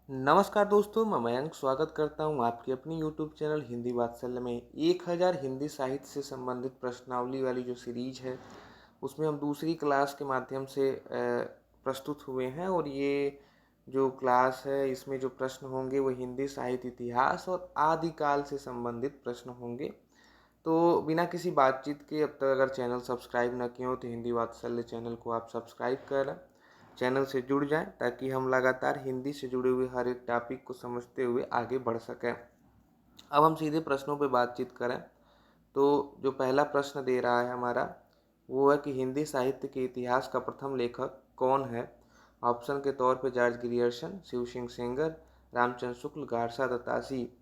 नमस्कार दोस्तों, मैं मयंक स्वागत करता हूं आपके अपनी यूट्यूब चैनल हिंदी वात्सल्य में। 1000 हिंदी साहित्य से संबंधित प्रश्नावली वाली जो सीरीज है, उसमें हम दूसरी क्लास के माध्यम से प्रस्तुत हुए हैं। और ये जो क्लास है, इसमें जो प्रश्न होंगे वो हिंदी साहित्य इतिहास और आदिकाल से संबंधित प्रश्न होंगे। तो बिना किसी बातचीत के, अब तक अगर चैनल सब्सक्राइब न किए हो तो हिंदी वात्सल्य चैनल को आप सब्सक्राइब करें, चैनल से जुड़ जाएं, ताकि हम लगातार हिंदी से जुड़े हुए हर एक टॉपिक को समझते हुए आगे बढ़ सकें। अब हम सीधे प्रश्नों पे बातचीत करें तो जो पहला प्रश्न दे रहा है हमारा, वो है कि हिंदी साहित्य के इतिहास का प्रथम लेखक कौन है। ऑप्शन के तौर पे जॉर्ज ग्रियर्सन, शिव सिंह सेंगर, रामचंद्र शुक्ल, गारसा दत्तासी।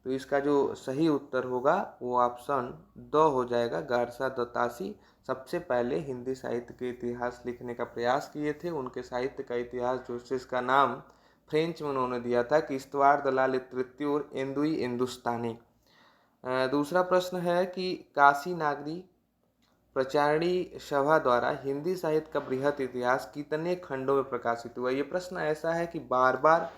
तो इसका जो सही उत्तर होगा वो ऑप्शन द हो जाएगा, गारसा दत्तासी। सबसे पहले हिंदी साहित्य के इतिहास लिखने का प्रयास किए थे। उनके साहित्य का इतिहास जिसका नाम फ्रेंच में उन्होंने दिया था कि इस्तवार दलाल तृतीय और एंदुई हिंदुस्तानी। दूसरा प्रश्न है कि काशी नागरी प्रचारणी सभा द्वारा हिंदी साहित्य का बृहत इतिहास कितने खंडों में प्रकाशित हुआ। ये प्रश्न ऐसा है कि बार बार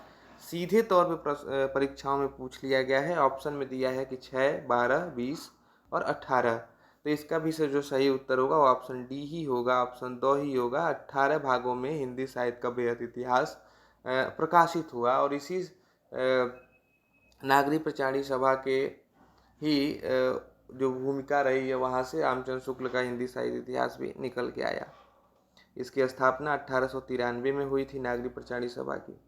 सीधे तौर पर परीक्षाओं में पूछ लिया गया है। ऑप्शन में दिया है कि 6, 12, 20 और 18। तो इसका भी से जो सही उत्तर होगा वो ऑप्शन डी ही होगा, ऑप्शन दो ही होगा। 18 भागों में हिंदी साहित्य का बृहत इतिहास प्रकाशित हुआ। और इसी नागरी प्रचारणी सभा के ही जो भूमिका रही है, वहाँ से रामचंद्र शुक्ल का हिंदी साहित्य इतिहास भी निकल के आया। इसकी स्थापना 1893 में हुई थी नागरी प्रचारणी सभा की।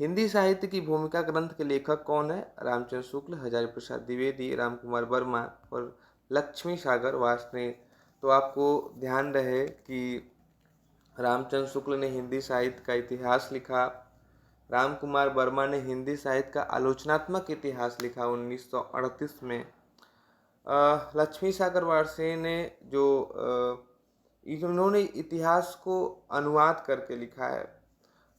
हिंदी साहित्य की भूमिका ग्रंथ के लेखक कौन है। रामचंद्र शुक्ल, हजारी प्रसाद द्विवेदी, राम कुमार वर्मा और लक्ष्मी सागर वार्ष्णेय। तो आपको ध्यान रहे कि रामचंद्र शुक्ल ने हिंदी साहित्य का इतिहास लिखा, राम कुमार वर्मा ने हिंदी साहित्य का आलोचनात्मक इतिहास लिखा 1938 में। लक्ष्मी सागर वार्ष्णेय ने जो इन्होंने इतिहास को अनुवाद करके लिखा है।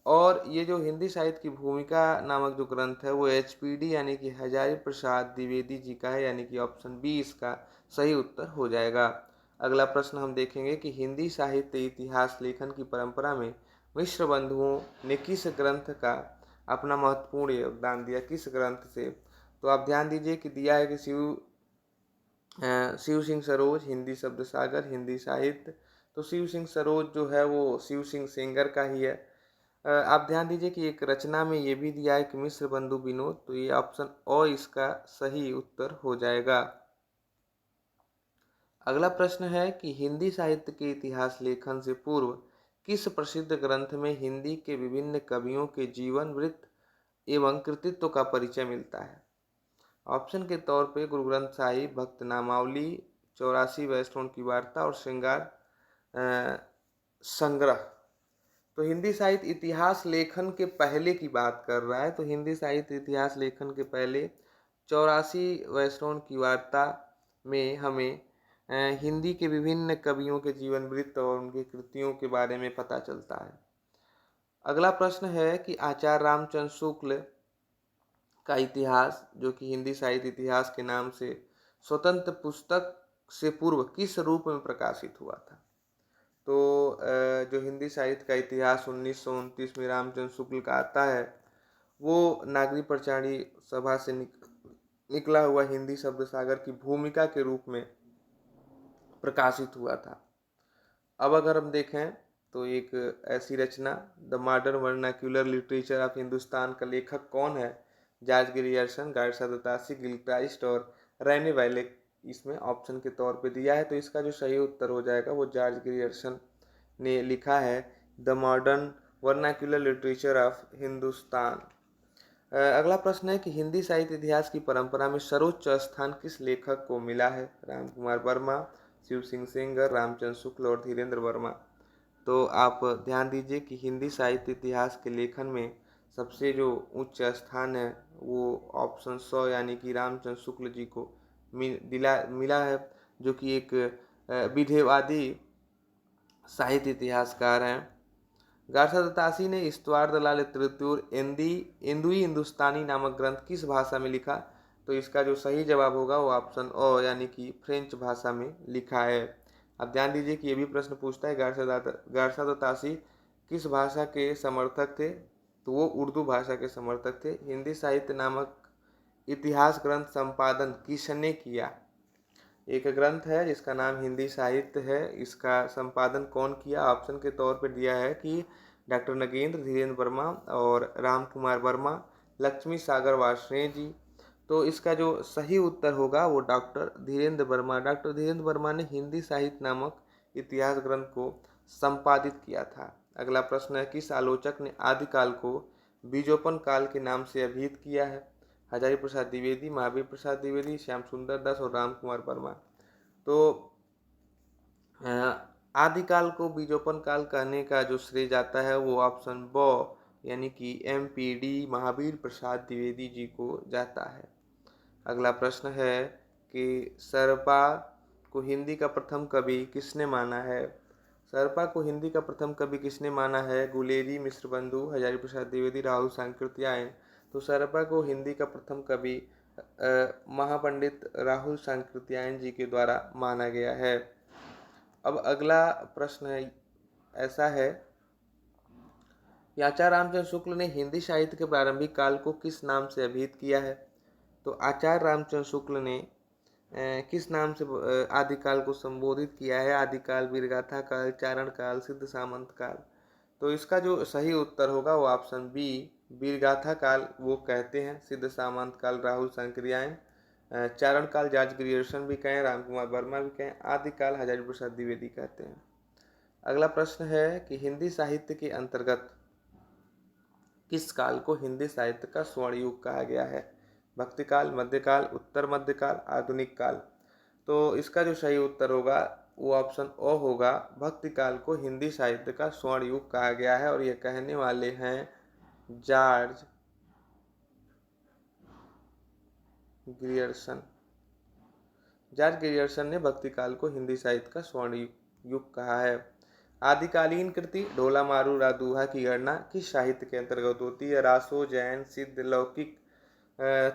और ये जो हिंदी साहित्य की भूमिका नामक जो ग्रंथ है वो HPD यानी कि हजारी प्रसाद द्विवेदी जी का है, यानी कि ऑप्शन बी इसका सही उत्तर हो जाएगा। अगला प्रश्न हम देखेंगे कि हिंदी साहित्य इतिहास लेखन की परंपरा में मिश्र बंधुओं ने किस ग्रंथ का अपना महत्वपूर्ण योगदान दिया, किस ग्रंथ से। तो आप ध्यान दीजिए कि दिया है कि शिव सिंह सरोज, हिंदी शब्द सागर, हिंदी साहित्य। तो शिव सिंह सरोज जो है वो शिव सिंह सेंगर का ही है। आप ध्यान दीजिए कि एक रचना में ये भी दिया है कि मिश्र बंधु विनोद। तो ये ऑप्शन ओ इसका सही उत्तर हो जाएगा। अगला प्रश्न है कि हिंदी साहित्य के इतिहास लेखन से पूर्व किस प्रसिद्ध ग्रंथ में हिंदी के विभिन्न कवियों के जीवन वृत्त एवं कृतित्व का परिचय मिलता है। ऑप्शन के तौर पे गुरु ग्रंथ साहिब, भक्त नामावली, 84 वैष्णव की वार्ता और श्रृंगार संग्रह। तो हिंदी साहित्य इतिहास लेखन के पहले की बात कर रहा है। तो हिंदी साहित्य इतिहास लेखन के पहले 84 वैष्णव की वार्ता में हमें हिंदी के विभिन्न कवियों के जीवन वृत्त और उनकी कृतियों के बारे में पता चलता है। अगला प्रश्न है कि आचार्य रामचंद्र शुक्ल का इतिहास, जो कि हिंदी साहित्य इतिहास के नाम से स्वतंत्र पुस्तक से पूर्व किस रूप में प्रकाशित हुआ था। तो जो हिंदी साहित्य का इतिहास 1929 में रामचंद्र शुक्ल का आता है, वो नागरी प्रचारणी सभा से निकला हुआ हिंदी शब्द सागर की भूमिका के रूप में प्रकाशित हुआ था। अब अगर हम देखें तो एक ऐसी रचना the modern vernacular literature of Hindustan का लेखक कौन है। George Grierson, Garcin de Tassy, Gilchrist और रेने वैले इसमें ऑप्शन के तौर पे दिया है। तो इसका जो सही उत्तर हो जाएगा वो जॉर्ज ग्रियर्सन ने लिखा है the modern vernacular literature of Hindustan. अगला प्रश्न है कि हिंदी साहित्य इतिहास की परंपरा में सर्वोच्च स्थान किस लेखक को मिला है। राम कुमार वर्मा, शिव सिंह सेंगर, रामचंद्र शुक्ल और धीरेन्द्र वर्मा। तो आप ध्यान दीजिए कि हिंदी साहित्य इतिहास के लेखन में सबसे जो उच्च स्थान है वो ऑप्शन 100 यानी कि रामचंद्र शुक्ल जी को मिला है, जो कि एक विधेयवादी साहित्य इतिहासकार हैं। गारसा दत्तासी ने इस्तवार दलाल तृतीय एंदुई हिंदुस्तानी नामक ग्रंथ किस भाषा में लिखा। तो इसका जो सही जवाब होगा वो ऑप्शन ओ यानी कि फ्रेंच भाषा में लिखा है। अब ध्यान दीजिए कि ये भी प्रश्न पूछता है गारसा दत्तासी किस भाषा के समर्थक थे। तो वो उर्दू भाषा के समर्थक थे। हिंदी साहित्य नामक इतिहास ग्रंथ संपादन किसने किया? एक ग्रंथ है जिसका नाम हिंदी साहित्य है, इसका संपादन कौन किया? ऑप्शन के तौर पर दिया है कि डॉक्टर नगेंद्र धीरेन्द्र वर्मा और राम कुमार वर्मा, लक्ष्मी सागर वार्ष्णेय जी। तो इसका जो सही उत्तर होगा वो डॉक्टर धीरेन्द्र वर्मा। डॉक्टर धीरेन्द्र वर्मा ने हिंदी साहित्य नामक इतिहास ग्रंथ को संपादित किया था। अगला प्रश्न है, किस आलोचक ने आदिकाल को बीजोपन काल के नाम से अभिहित किया है? हजारी प्रसाद द्विवेदी, महावीर प्रसाद द्विवेदी, श्याम सुंदर दास और राम कुमार वर्मा। तो आदिकाल को बीजोपन काल कहने का जो श्रेय जाता है वो ऑप्शन ब यानी कि MPD महावीर प्रसाद द्विवेदी जी को जाता है। अगला प्रश्न है कि सरपा को हिंदी का प्रथम कवि किसने माना है? सरपा को हिंदी का प्रथम कवि किसने माना है? गुलेरी, मिश्र बंधु, हजारी प्रसाद द्विवेदी, राहुल सांकृत्यायन। तो सरपा को हिंदी का प्रथम कवि महापंडित राहुल सांकृत्यायन जी के द्वारा माना गया है। अब अगला प्रश्न है ऐसा है कि आचार्य रामचंद्र शुक्ल ने हिंदी साहित्य के प्रारंभिक काल को किस नाम से अभिहित किया है? तो आचार्य रामचंद्र शुक्ल ने किस नाम से आदिकाल को संबोधित किया है? आदिकाल, वीरगाथा काल, चारण काल, सिद्ध सामंत काल। तो इसका जो सही उत्तर होगा वो ऑप्शन बी वीरगाथा काल वो कहते हैं, सिद्ध सामंत काल राहुल सांकृत्यायन, चारण काल जॉर्ज ग्रियर्सन भी कहें, राम कुमार वर्मा भी कहें, आदिकाल हजारी प्रसाद द्विवेदी कहते हैं। अगला प्रश्न है कि हिंदी साहित्य के अंतर्गत किस काल को हिंदी साहित्य का स्वर्ण युग कहा गया है? भक्ति काल, मध्यकाल, उत्तर मध्यकाल, आधुनिक काल। तो इसका जो सही उत्तर होगा वो ऑप्शन ओ होगा, भक्ति काल को हिंदी साहित्य का स्वर्ण युग कहा गया है और ये कहने वाले हैं जॉर्ज ग्रियर्सन। जॉर्ज ग्रियर्सन ने भक्ति काल को हिंदी साहित्य का स्वर्ण युग कहा है। आदिकालीन कृति ढोला मारू रादुहा की गणना किस साहित्य के अंतर्गत होती है? रासो, जैन, सिद्ध, लौकिक।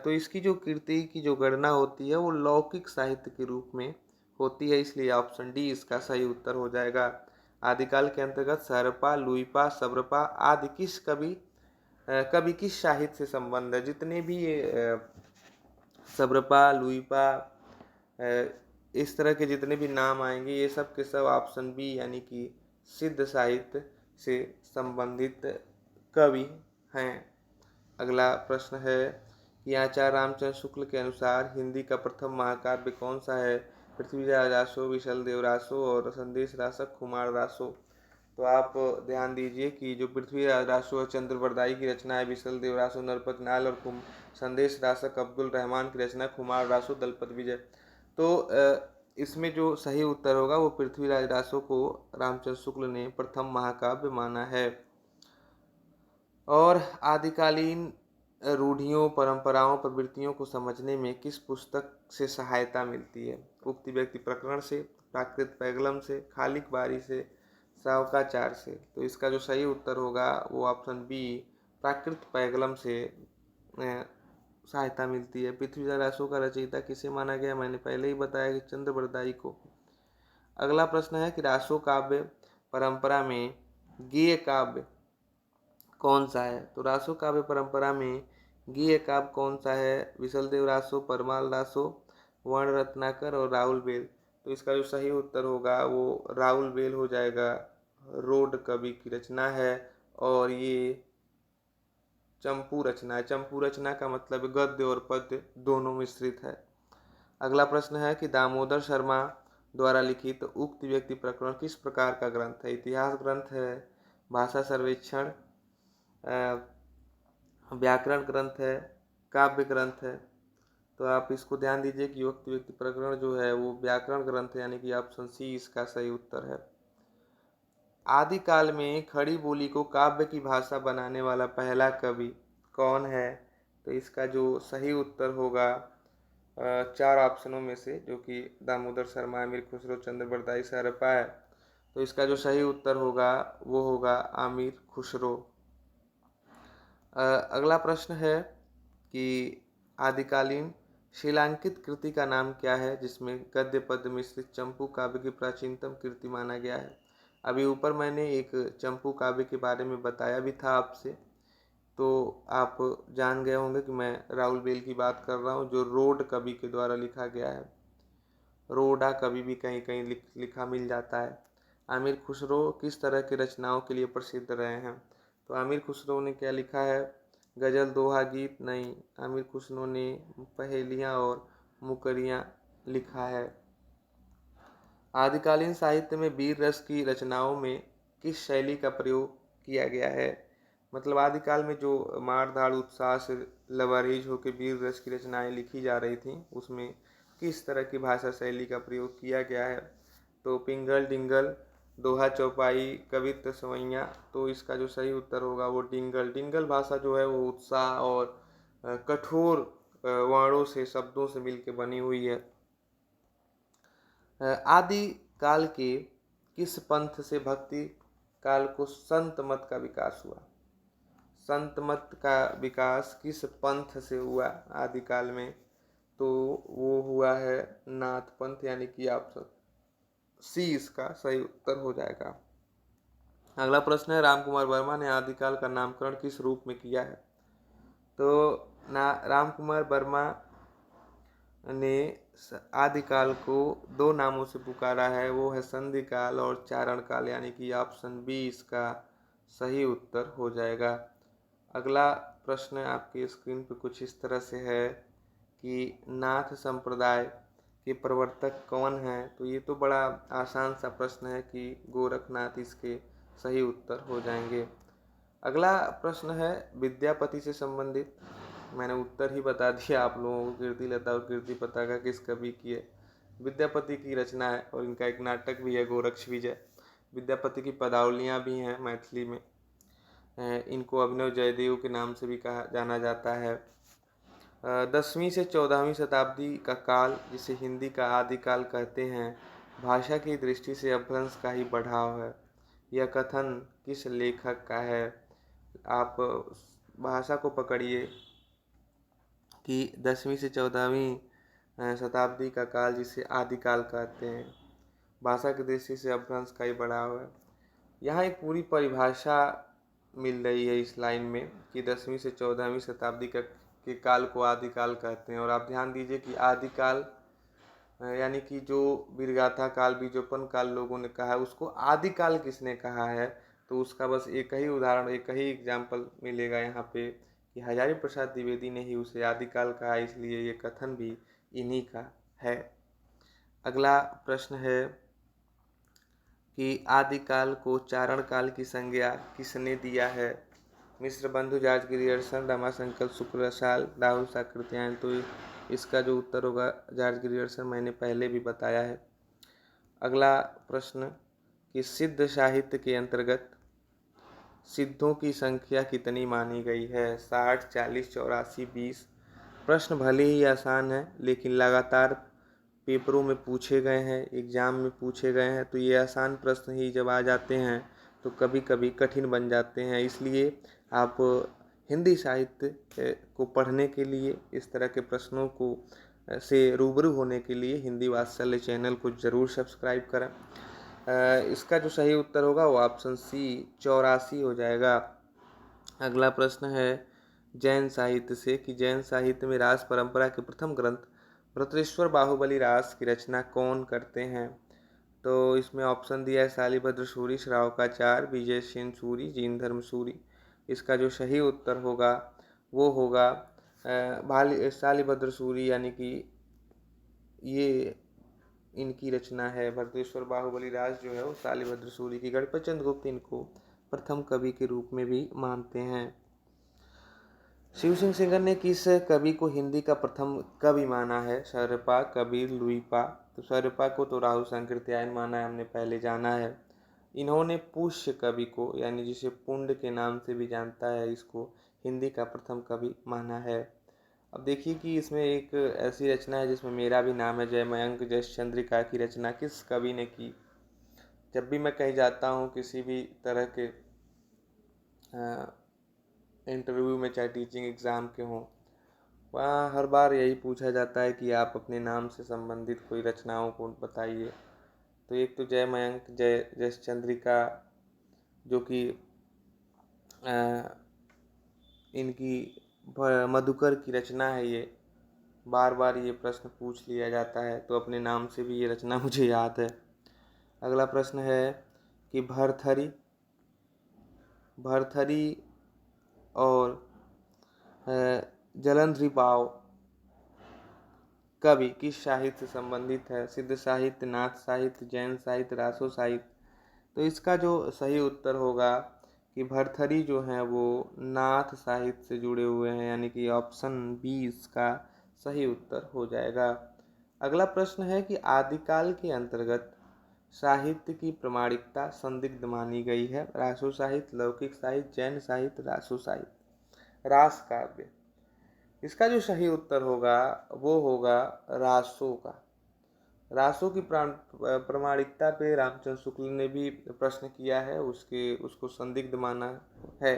तो इसकी जो कृति की जो गणना होती है वो लौकिक साहित्य के रूप में होती है, इसलिए ऑप्शन डी इसका सही उत्तर हो जाएगा। आदिकाल के अंतर्गत सरपा, लुइपा, सब्रपा आदि किस कवि किस साहित्य से संबंध है? जितने भी सब्रपा, लुइपा इस तरह के जितने भी नाम आएंगे ये सब के सब ऑप्शन बी यानी कि सिद्ध साहित्य से संबंधित कवि हैं। अगला प्रश्न है कि आचार्य रामचंद्र शुक्ल के अनुसार हिंदी का प्रथम महाकाव्य कौन सा है? पृथ्वीराज रासो, विशल देव रासो और संदेश रासक कुमार रासो। तो आप ध्यान दीजिए कि जो पृथ्वीराज रासो चंद्रवरदाई की रचना है, विशल देव रासो नरपत नाल और संदेश रासक अब्दुल रहमान की रचना कुमार रासो दलपत विजय। तो इसमें जो सही उत्तर होगा वो पृथ्वीराज रासो को रामचंद्र शुक्ल ने प्रथम महाकाव्य माना है। और आदिकालीन रूढ़ियों, परंपराओं, प्रवृत्तियों को समझने में किस पुस्तक से सहायता मिलती है? उक्ति व्यक्ति प्रकरण से, प्राकृत पैगलम से, खालिक बारी से, सावकाचार से। तो इसका जो सही उत्तर होगा वो ऑप्शन बी प्राकृत पैगलम से सहायता मिलती है। पृथ्वीराज रासो का रचयिता किसे माना गया? मैंने पहले ही बताया कि चंद्रवरदाई को। अगला प्रश्न है कि रासो काव्य परंपरा में गेय काव्य कौन सा है? तो रासो काव्य परंपरा में गेय काव्य कौन सा है? विशलदेव रासो, परमाल रासो, वर्ण रत्नाकर और राहुल बेल। तो इसका जो सही उत्तर होगा वो राहुल बेल हो जाएगा। रोड कवि की रचना है और ये चंपू रचना है। चंपू रचना का मतलब गद्य और पद्य दोनों मिश्रित है। अगला प्रश्न है कि दामोदर शर्मा द्वारा लिखित उक्त व्यक्ति प्रकरण किस प्रकार का ग्रंथ है? इतिहास ग्रंथ है, भाषा सर्वेक्षण, व्याकरण ग्रंथ है, काव्य ग्रंथ है। तो आप इसको ध्यान दीजिए कि उक्त व्यक्ति प्रकरण जो है वो व्याकरण ग्रंथ है यानी कि ऑप्शन सी इसका सही उत्तर है। आदिकाल में खड़ी बोली को काव्य की भाषा बनाने वाला पहला कवि कौन है? तो इसका जो सही उत्तर होगा चार ऑप्शनों में से, जो कि दामोदर शर्मा, आमिर खुसरो, चंद्रवरदाई, सरपा है। तो इसका जो सही उत्तर होगा वो होगा आमिर खुसरो। अगला प्रश्न है कि आदिकालीन शिलांकित कृति का नाम क्या है जिसमें गद्य पद्य मिश्रित चंपू काव्य की प्राचीनतम कृति माना गया है? अभी ऊपर मैंने एक चंपू काव्य के बारे में बताया भी था आपसे तो आप जान गए होंगे कि मैं राहुल बेल की बात कर रहा हूँ, जो रोड कवि के द्वारा लिखा गया है। रोडा कभी भी कहीं कहीं लिखा मिल जाता है। आमिर खुसरो किस तरह की रचनाओं के लिए प्रसिद्ध रहे हैं? तो आमिर खुसरो ने क्या लिखा है? गज़ल, दोहा, गीत? नहीं, आमिर खुसरो ने पहेलियाँ और मुकरियाँ लिखा है। आदिकालीन साहित्य में वीर रस की रचनाओं में किस शैली का प्रयोग किया गया है? मतलब आदिकाल में जो मार धाड़ उत्साह से लबारेज होकर वीर रस की रचनाएं लिखी जा रही थीं, उसमें किस तरह की भाषा शैली का प्रयोग किया गया है? तो पिंगल डिंगल, दोहा चौपाई, कवित्त सवैया। तो इसका जो सही उत्तर होगा वो डिंगल। डिंगल भाषा जो है वो उत्साह और कठोर वर्णों से, शब्दों से मिलकर बनी हुई है। आदि काल के किस पंथ से भक्ति काल को संत मत का विकास हुआ? संत मत का विकास किस पंथ से हुआ आदिकाल में? तो वो हुआ है नाथ पंथ, यानी कि ऑप्शन सी इसका सही उत्तर हो जाएगा। अगला प्रश्न है, राम कुमार वर्मा ने आदिकाल का नामकरण किस रूप में किया है? तो राम कुमार वर्मा ने आदिकाल को दो नामों से पुकारा है, वो है संधि काल और चारण काल, यानी कि ऑप्शन बी इसका सही उत्तर हो जाएगा। अगला प्रश्न आपकी स्क्रीन पर कुछ इस तरह से है कि नाथ संप्रदाय के प्रवर्तक कौन हैं? तो ये तो बड़ा आसान सा प्रश्न है कि गोरखनाथ इसके सही उत्तर हो जाएंगे। अगला प्रश्न है विद्यापति से संबंधित। मैंने उत्तर ही बता दिया आप लोगों को, कीर्तिलता और कीर्तिपता का किस कवि की है? विद्यापति की रचना है और इनका एक नाटक भी है, गोरक्ष विजय। विद्यापति की पदावलियाँ भी हैं मैथिली में। इनको अभिनव जयदेव के नाम से भी कहा जाना जाता है। 10वीं से 14वीं शताब्दी का काल, जिसे हिंदी का आदिकाल कहते हैं, भाषा की दृष्टि से अपभ्रंश का ही बढ़ाव है। यह कथन किस लेखक का है? आप भाषा को पकड़िए कि 10वीं से 14वीं शताब्दी का काल, जिसे आदिकाल कहते हैं, भाषा की दृष्टि से अपभ्रंश का ही बढ़ाव है। यहाँ एक पूरी परिभाषा मिल रही है इस लाइन में कि 10वीं से 14वीं शताब्दी के काल को आदिकाल कहते हैं। और आप ध्यान दीजिए कि आदिकाल यानी कि जो वीरगाथा काल, बीजोपन काल लोगों ने कहा है, उसको आदिकाल किसने कहा है? तो उसका बस एक ही उदाहरण, एक ही एग्जाम्पल मिलेगा यहाँ पे कि हजारी प्रसाद द्विवेदी ने ही उसे आदिकाल कहा, इसलिए ये कथन भी इन्हीं का है। अगला प्रश्न है कि आदिकाल को चारण काल की संज्ञा किसने दिया है? मिश्र बंधु, जॉर्ज ग्रियर्सन, रमाशंकर शुक्लसाल, राहुल साकृत्यायन। तो इसका जो उत्तर होगा जॉर्ज ग्रियर्सन, मैंने पहले भी बताया है। अगला प्रश्न कि सिद्ध साहित्य के अंतर्गत सिद्धों की संख्या कितनी मानी गई है? 60, 40, 84, 20। प्रश्न भले ही आसान है, लेकिन लगातार पेपरों में पूछे गए हैं, एग्जाम में पूछे गए हैं, तो ये आसान प्रश्न ही जब आ जाते हैं तो कभी कभी कठिन बन जाते हैं। इसलिए आप हिंदी साहित्य को पढ़ने के लिए, इस तरह के प्रश्नों को से रूबरू होने के लिए हिंदी वात्सल्य चैनल को ज़रूर सब्सक्राइब करें। इसका जो सही उत्तर होगा वो ऑप्शन सी 84 हो जाएगा। अगला प्रश्न है जैन साहित्य से कि जैन साहित्य में रास परंपरा के प्रथम ग्रंथ भ्रतृश्वर बाहुबली रास की रचना कौन करते हैं? तो इसमें ऑप्शन दिया है शालिभद्र सूरी, श्रावकाचार्य, विजय सेन सूरी, जीन धर्म सूरी। इसका जो सही उत्तर होगा वो होगा शालिभद्र सूरी, यानी कि ये इनकी रचना है। भरतेश्वर बाहुबली राज जो है वो शालिभद्र सूरी की। गणपत चंद्र गुप्त इनको प्रथम कवि के रूप में भी मानते हैं। शिव सिंह सेंगर ने किस कवि को हिंदी का प्रथम कवि माना है? सर्वपा, कबीर, लुईपा। तो सर्वपा को तो राहुल सांकृत्यायन माना है, हमने पहले जाना है। इन्होंने पुष्य कवि को, यानी जिसे पुंड के नाम से भी जानता है, इसको हिंदी का प्रथम कवि माना है। अब देखिए कि इसमें एक ऐसी रचना है जिसमें मेरा भी नाम है, जयमयंक जयेश चंद्रिका की रचना किस कवि ने की? जब भी मैं कहीं जाता हूँ किसी भी तरह के इंटरव्यू में, चाहे टीचिंग एग्ज़ाम के हों, वहाँ हर बार यही पूछा जाता है कि आप अपने नाम से संबंधित कोई रचनाओं को बताइए। तो एक तो जयमयंक जयेश चंद्रिका, जो कि इनकी मधुकर की रचना है ये। बार बार ये प्रश्न पूछ लिया जाता है, तो अपने नाम से भी ये रचना मुझे याद है। अगला प्रश्न है कि भरथरी भरथरी और जलंधरी पाव कवि किस साहित्य से संबंधित है? सिद्ध साहित्य, नाथ साहित्य, जैन साहित्य, रासो साहित्य। तो इसका जो सही उत्तर होगा कि भरथरी जो हैं वो नाथ साहित्य से जुड़े हुए हैं, यानी कि ऑप्शन बी इसका सही उत्तर हो जाएगा। अगला प्रश्न है कि आदिकाल के अंतर्गत साहित्य की प्रामाणिकता संदिग्ध मानी गई है। रासो साहित्य, लौकिक साहित्य, जैन साहित्य, रासो साहित्य। रास काव्य, इसका जो सही उत्तर होगा वो होगा रासो का। रासो की प्रामाणिकता पे रामचंद्र शुक्ल ने भी प्रश्न किया है, उसको संदिग्ध माना है।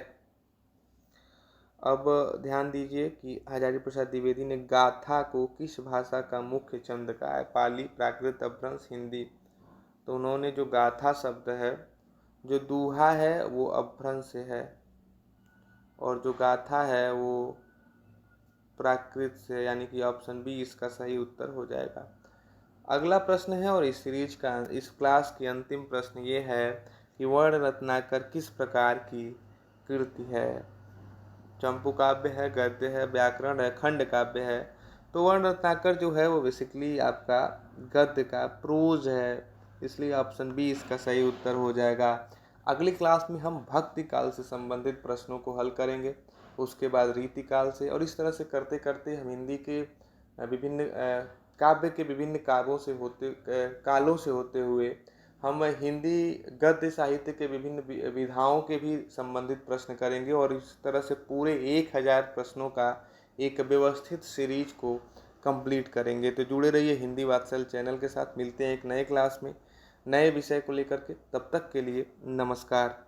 अब ध्यान दीजिए कि हजारी प्रसाद द्विवेदी ने गाथा को किस भाषा का मुख्य छंद कहा है? पाली, प्राकृत, अपभ्रंश, हिंदी। तो उन्होंने जो गाथा शब्द है, जो दूहा है वो अपभ्रंश से है, और जो गाथा है वो प्राकृत से, यानी कि ऑप्शन बी इसका सही उत्तर हो जाएगा। अगला प्रश्न है और इस सीरीज का, इस क्लास की अंतिम प्रश्न ये है कि वर्ण रत्नाकर किस प्रकार की कृति है? चंपू काव्य है, गद्य है, व्याकरण है, खंड काव्य है। तो वर्ण रत्नाकर जो है वो बेसिकली आपका गद्य का प्रोज है, इसलिए ऑप्शन बी इसका सही उत्तर हो जाएगा। अगली क्लास में हम भक्ति काल से संबंधित प्रश्नों को हल करेंगे, उसके बाद रीति काल से, और इस तरह से करते करते हम हिंदी के विभिन्न काव्य के विभिन्न कालों से होते हुए हम हिंदी गद्य साहित्य के विभिन्न विधाओं के भी संबंधित प्रश्न करेंगे, और इस तरह से पूरे 1000 प्रश्नों का एक व्यवस्थित सीरीज को कंप्लीट करेंगे। तो जुड़े रहिए हिंदी वात्सल चैनल के साथ। मिलते हैं एक नए क्लास में नए विषय को लेकर के। तब तक के लिए नमस्कार।